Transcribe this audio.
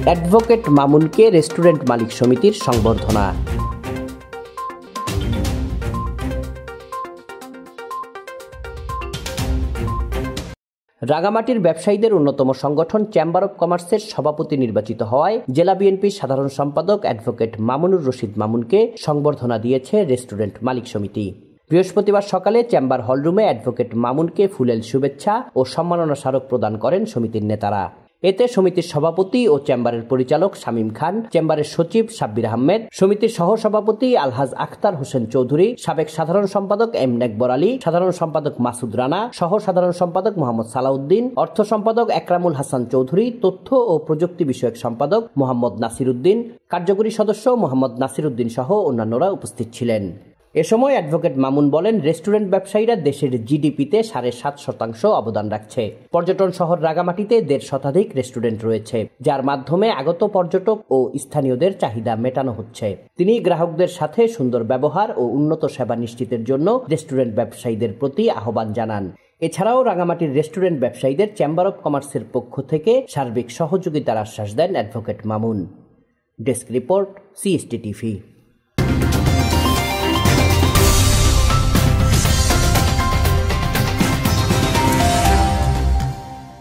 Advocate মামুনকে restaurant মালিক সমিতির সংবর্ধনা। রাঙামাটির ব্যবসায়ীদের অন্যতম সংগঠন চেম্বার অব কমার্সের সভাপতি নির্বাচিত হওয়ায় জেলা বিএনপির সাধারণ সম্পাদক অ্যাডভোকেট মামুনুর রশিদ মামুনকে সংবর্ধনা দিয়েছে রেস্টুরেন্ট মালিক সমিতি। বৃহস্পতিবার সকালে চেম্বার হলরুমে অ্যাডভোকেট মামুনকে ফুলেল শুভেচ্ছা ও সম্মাননা স্মারক প্রদান করেন সমিতির নেতারা। এতে সমিতির সভাপতি ও চেম্বারের পরিচালক শামীম খান, চেম্বারের সচিব সাব্বির আহমেদ, সমিতির সহসভাপতি আলহাজ আখতার হোসেন চৌধুরী, সাবেক সাধারণ সম্পাদক এম নেকবর আলী, সাধারণ সম্পাদক মাসুদ রানা, সহ সাধারণ সম্পাদক মোহাম্মদ সালাউদ্দিন, অর্থ সম্পাদক একরামুল হাসান চৌধুরী, তথ্য ও প্রযুক্তি বিষয়ক সম্পাদক মোহাম্মদ নাসির উদ্দিন, কার্যকরী সদস্য মোহাম্মদ নাসির উদ্দিন সহ অন্যান্যরা উপস্থিত ছিলেন। এ সময় অ্যাডভোকেট মামুন বলেন, রেস্টুরেন্ট ব্যবসায়ীরা দেশের জিডিপিতে 7.5% অবদান রাখছে। পর্যটন শহর রাঙামাটিতে 1.5 শতাধিক রেস্টুরেন্ট রয়েছে, যার মাধ্যমে আগত পর্যটক ও স্থানীয়দের চাহিদা মেটানো হচ্ছে। তিনি গ্রাহকদের সাথে সুন্দর ব্যবহার ও উন্নত সেবা নিশ্চিতের জন্য রেস্টুরেন্ট ব্যবসায়ীদের প্রতি আহ্বান জানান। এছাড়াও রাঙামাটির রেস্টুরেন্ট ব্যবসায়ীদের চেম্বার অব কমার্সের পক্ষ থেকে সার্বিক সহযোগিতার আশ্বাস দেন advocate Mamun. Desk report, CST TV।